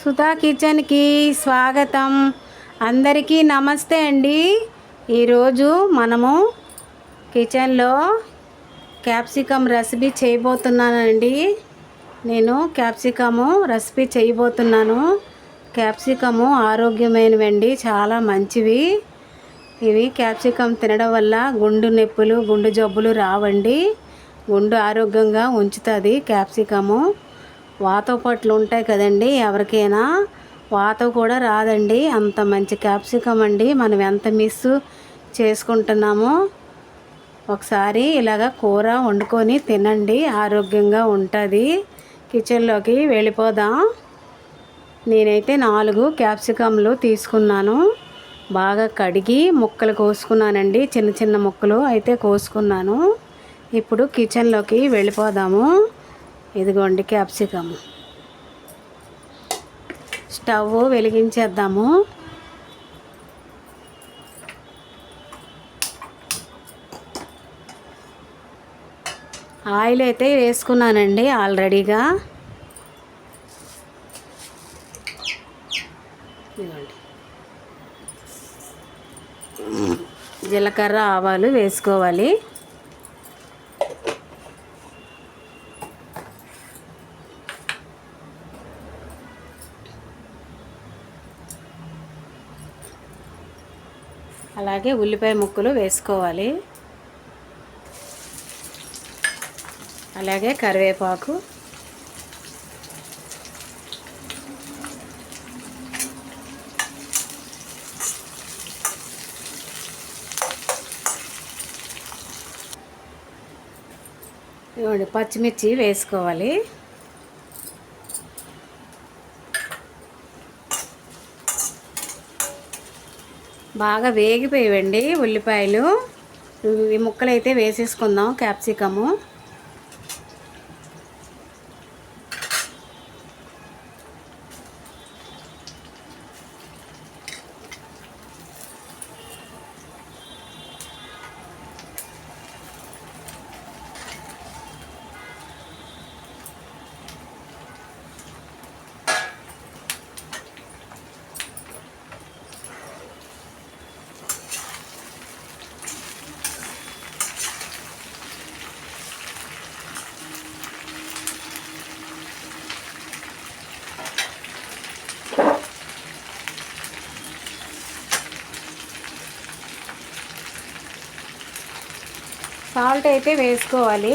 సుధా కిచెన్కి స్వాగతం. అందరికీ నమస్తే అండి. ఈరోజు మనము కిచెన్లో క్యాప్సికమ్ రెసిపీ చేయబోతున్నానండి. నేను క్యాప్సికము రెసిపీ చేయబోతున్నాను. క్యాప్సికము ఆరోగ్యమైనవండి, చాలా మంచివి. ఇవి క్యాప్సికమ్ తినడం వల్ల గుండు నొప్పులు, గుండు జబ్బులు రావండి. గుండు ఆరోగ్యంగా ఉంచుతుంది క్యాప్సికము. వాత పట్లు ఉంటాయి కదండి, ఎవరికైనా వాత కూడా రాదండి. అంత మంచి క్యాప్సికమ్ అండి. మనం ఎంత మిస్ చేసుకుంటున్నామో. ఒకసారి ఇలాగ కూర వండుకొని తినండి, ఆరోగ్యంగా ఉంటుంది. కిచెన్లోకి వెళ్ళిపోదాం. నేనైతే 4 క్యాప్సికమ్లు తీసుకున్నాను. బాగా కడిగి ముక్కలు కోసుకున్నానండి. చిన్న చిన్న ముక్కలు అయితే కోసుకున్నాను. ఇప్పుడు కిచెన్లోకి వెళ్ళిపోదాము. ఇదిగోండి క్యాప్సికమ్. స్టవ్ వెలిగించేద్దాము. ఆయిల్ అయితే వేసుకున్నానండి ఆల్రెడీగా. జీలకర్ర, ఆవాలు వేసుకోవాలి. అలాగే ఉల్లిపాయ ముక్కలు వేసుకోవాలి. అలాగే కరివేపాకు, ఇవ్వండి పచ్చిమిర్చి వేసుకోవాలి. బాగా వేగిపోయివండి ఉల్లిపాయలు. ఈ ముక్కలు అయితే వేసేసుకుందాం క్యాప్సికము. సాల్ట్ అయితే వేసుకోవాలి.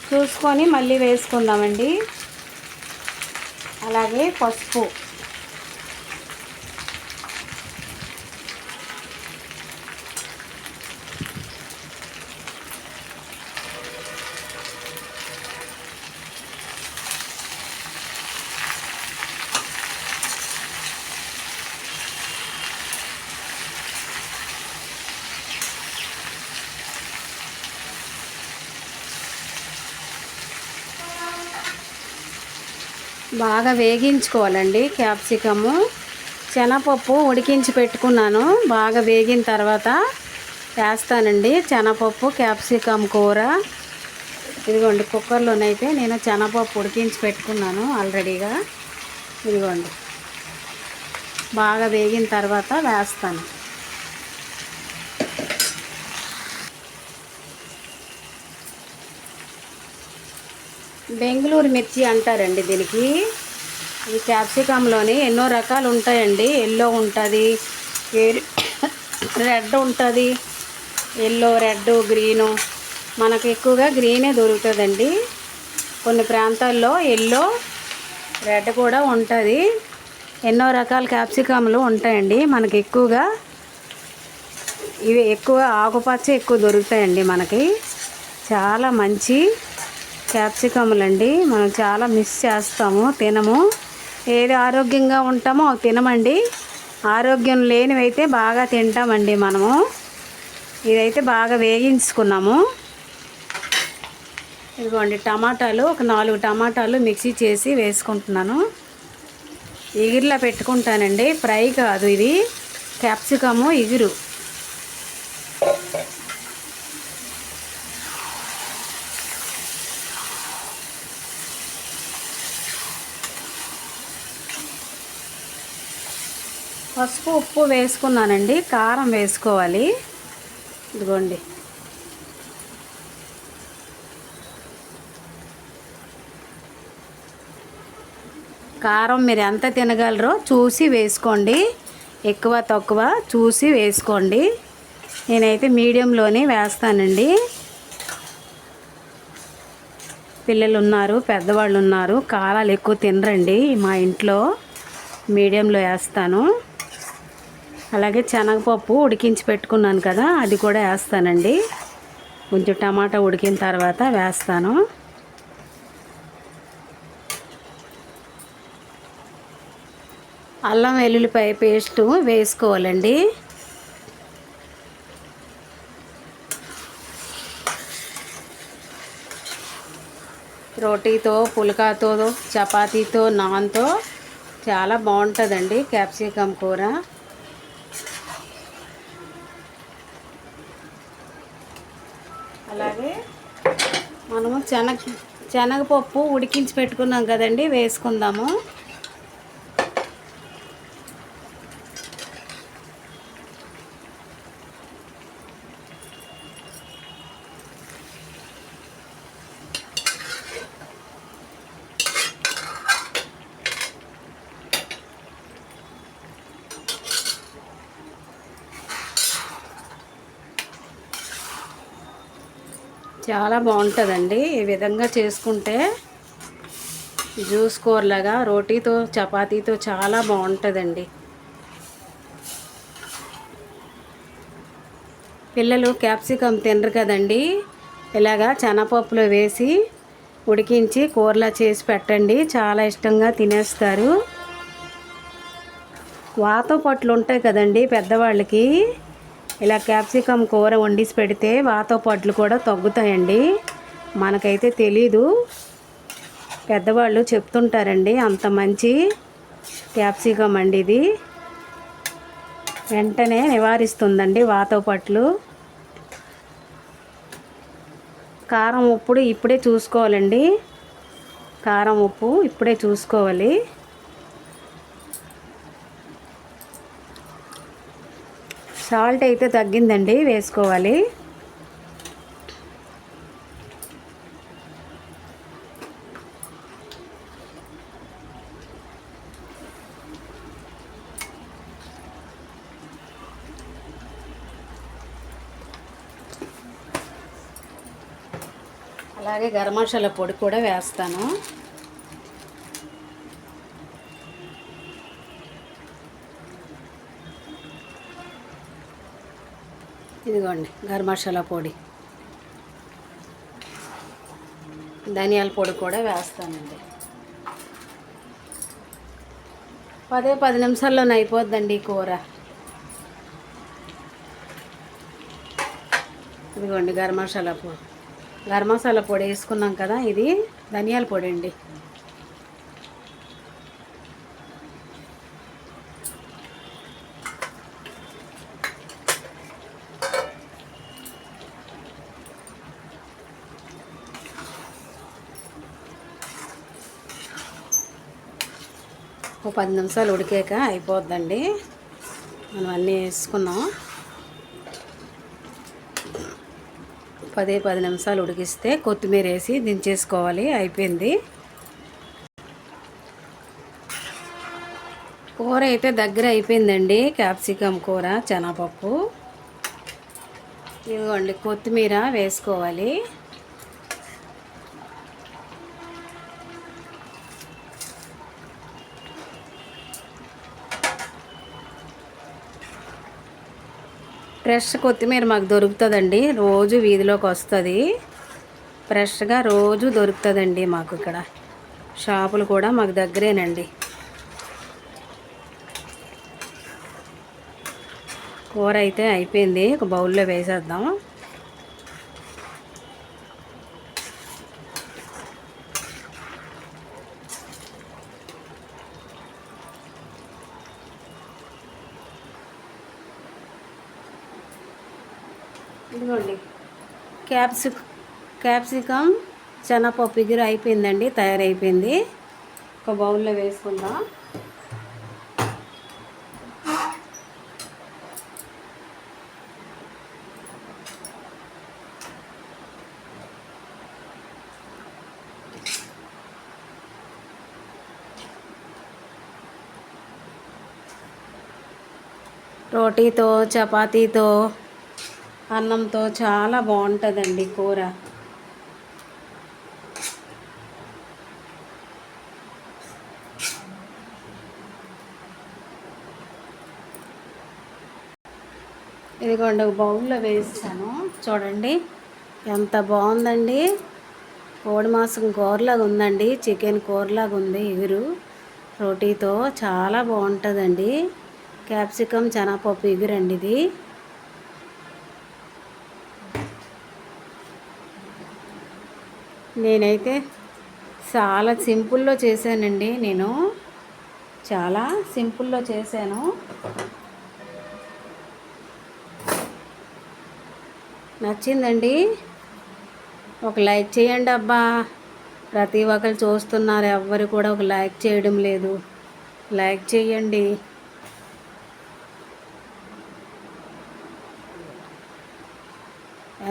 చూసుకొని మళ్ళీ వేసుకుందామండి. అలాగే పసుపు, బాగా వేగించుకోవాలండి క్యాప్సికము. శనగపప్పు ఉడికించి పెట్టుకున్నాను. బాగా వేగిన తర్వాత వేస్తానండి శనగపప్పు క్యాప్సికమ్ కూర. ఇదిగోండి కుక్కర్లోనైతే నేను శనగపప్పు ఉడికించి పెట్టుకున్నాను ఆల్రెడీగా. ఇదిగోండి బాగా వేగిన తర్వాత వేస్తాను. బెంగళూరు మిర్చి అంటారండి దీనికి. ఈ క్యాప్సికంలోని ఎన్నో రకాలు ఉంటాయండి. ఎల్లో ఉంటుంది, రెడ్ ఉంటుంది. Yellow, red, green. మనకు ఎక్కువగా గ్రీనే దొరుకుతుందండి. కొన్ని ప్రాంతాల్లో ఎల్లో, రెడ్ కూడా ఉంటుంది. ఎన్నో రకాల క్యాప్సికమ్లు ఉంటాయండి. మనకి ఎక్కువగా ఇవి ఎక్కువ ఆకుపచ్చ ఎక్కువ దొరుకుతాయండి. మనకి చాలా మంచి క్యాప్సికములండి. మనం చాలా మిస్ చేస్తాము, తినము. ఏది ఆరోగ్యంగా ఉంటామో అవి తినమండి. ఆరోగ్యం లేనివైతే బాగా తింటామండి మనము. ఇదైతే బాగా వేగించుకున్నాము. ఇదిగోండి టమాటాలు, ఒక 4 టమాటాలు మిక్సీ చేసి వేసుకుంటున్నాను. ఇగురులా పెట్టుకుంటానండి, ఫ్రై కాదు ఇది. క్యాప్సికము ఇగురు. పసుపు ఉప్పు వేసుకున్నానండి. కారం వేసుకోవాలి. ఇదిగోండి. కారం మీరు ఎంత తినగలరో చూసి వేసుకోండి. ఎక్కువ తక్కువ చూసి వేసుకోండి. నేనైతే మీడియంలోనే వేస్తానండి. పిల్లలు ఉన్నారు, పెద్దవాళ్ళు ఉన్నారు, కారాలు ఎక్కువ తినరండి మా ఇంట్లో. మీడియంలో వేస్తాను. అలాగే శనగపప్పు ఉడికించి పెట్టుకున్నాను కదా, అది కూడా వేస్తానండి. కొంచెం టమాటా ఉడికిన తర్వాత వేస్తాను. అల్లం వెల్లుల్లిపాయ పేస్టు వేసుకోవాలండి. రోటీతో, పుల్కాతో, చపాతీతో, నాన్తో చాలా బాగుంటుందండి క్యాప్సికమ్ కూర. అలాగే మనము శనగపప్పు ఉడికించి పెట్టుకున్నాం కదండి, వేసుకుందాము. చాలా బాగుంటుందండి ఈ విధంగా చేసుకుంటే. జ్యూస్ కూరలాగా రోటీతో, చపాతీతో చాలా బాగుంటుందండి. పిల్లలు క్యాప్సికమ్ తినరు కదండి. ఇలాగా శనగపప్పులో వేసి ఉడికించి కూరలా చేసి పెట్టండి, చాలా ఇష్టంగా తినేస్తారు. వాతో పట్లు ఉంటాయి కదండి పెద్దవాళ్ళకి, ఇలా క్యాప్సికమ్ కూర వండిసి పెడితే వాతో పట్లు కూడా తగ్గుతాయండి. మనకైతే తెలీదు, పెద్దవాళ్ళు చెప్తుంటారండి. అంత మంచి క్యాప్సికమ్ అండి ఇది. వెంటనే నివారిస్తుందండి వాతో పట్లు. కారం ఉప్పు ఇప్పుడే చూసుకోవాలండి. కారం ఉప్పు ఇప్పుడే చూసుకోవాలి. సాల్ట్ అయితే తగ్గిందండి, వేసుకోవాలి. అలాగే గరం మసాలా పొడి కూడా వేస్తాను. ఇదిగోండి గరం మసాలా పొడి. ధనియాల పొడి కూడా వేస్తానండి. 10 నిమిషాల్లోనే అయిపోద్దండి ఈ కూర. ఇదిగోండి గరం మసాలా పొడి వేసుకున్నాం కదా, ఇది ధనియాల పొడి అండి. ఒక 10 నిమిషాలు ఉడికాక అయిపోద్దండి. మనం అన్నీ వేసుకున్నాం. 10 నిమిషాలు ఉడికిస్తే కొత్తిమీర వేసి దించేసుకోవాలి. అయిపోయింది. కూర అయితే దగ్గర అయిపోయిందండి. క్యాప్సికమ్ కూర, శనగపప్పు. ఇదిగోండి కొత్తిమీర వేసుకోవాలి. ఫ్రెష్ కొత్తిమీర మాకు దొరుకుతుందండి, రోజు వీధిలోకి వస్తుంది. ఫ్రెష్గా రోజు దొరుకుతుందండి మాకు ఇక్కడ. షాపులు కూడా మాకు దగ్గరేనండి. కూర అయితే అయిపోయింది. ఒక బౌల్లో వేసేద్దాం. ఇదిగోండి క్యాప్సికమ్ శనగపప్పు ఎగురు అయిపోయిందండి, తయారైపోయింది. ఒక బౌల్లో వేసుకుందాం. రోటీతో చపాతీతో అన్నంతో చాలా బాగుంటుందండి కూర. ఇదిగోండి ఒక బౌల్లో వేసాను చూడండి, ఎంత బాగుందండి. కోడి మాంసం కూరలాగా ఉందండి, చికెన్ కూరలాగా ఉంది. ఇగురు రోటీతో చాలా బాగుంటుందండి. క్యాప్సికమ్ శనగపప్పు ఇగురండి ఇది. నేనైతే చాలా సింపుల్లో చేశానండి. నేను చాలా సింపుల్లో చేశాను. నచ్చిందండి? ఒక లైక్ చేయండి అబ్బా. ప్రతి ఒక్కరు చూస్తున్నారు, ఎవ్వరు కూడా ఒక లైక్ చేయడం లేదు. లైక్ చేయండి.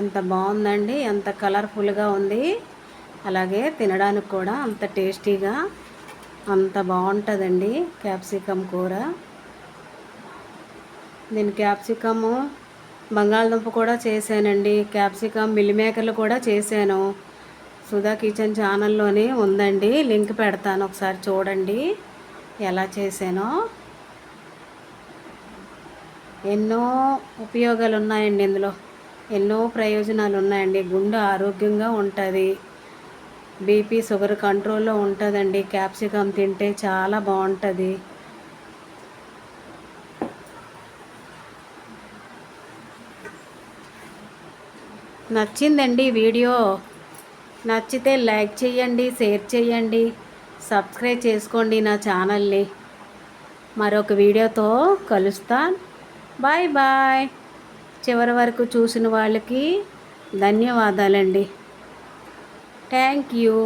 ఎంత బాగుందండి, ఎంత కలర్ఫుల్గా ఉంది. అలాగే తినడానికి కూడా అంత టేస్టీగా అంత బాగుంటుందండి క్యాప్సికమ్ కూర. నేను క్యాప్సికము బంగాళదుంప కూడా చేశానండి. క్యాప్సికమ్ మిల్ మేకర్లు కూడా చేశాను. సుధా కిచెన్ ఛానల్లోనే ఉందండి, లింక్ పెడతాను, ఒకసారి చూడండి ఎలా చేశానో. ఎన్నో ఉపయోగాలు ఉన్నాయండి ఇందులో, ఎన్నో ప్రయోజనాలు ఉన్నాయండి. గుండె ఆరోగ్యంగా ఉంటుంది, బీపీ షుగర్ కంట్రోల్లో ఉంటుందండి. క్యాప్సికమ్ తింటే చాలా బాగుంటుంది. నచ్చిందండి వీడియో? నచ్చితే లైక్ చేయండి, షేర్ చేయండి, సబ్స్క్రైబ్ చేసుకోండి నా ఛానల్ని. మరొక వీడియోతో కలుస్తాను. Bye bye. చివరి వరకు చూసిన వాళ్ళకి ధన్యవాదాలండి. Thank you.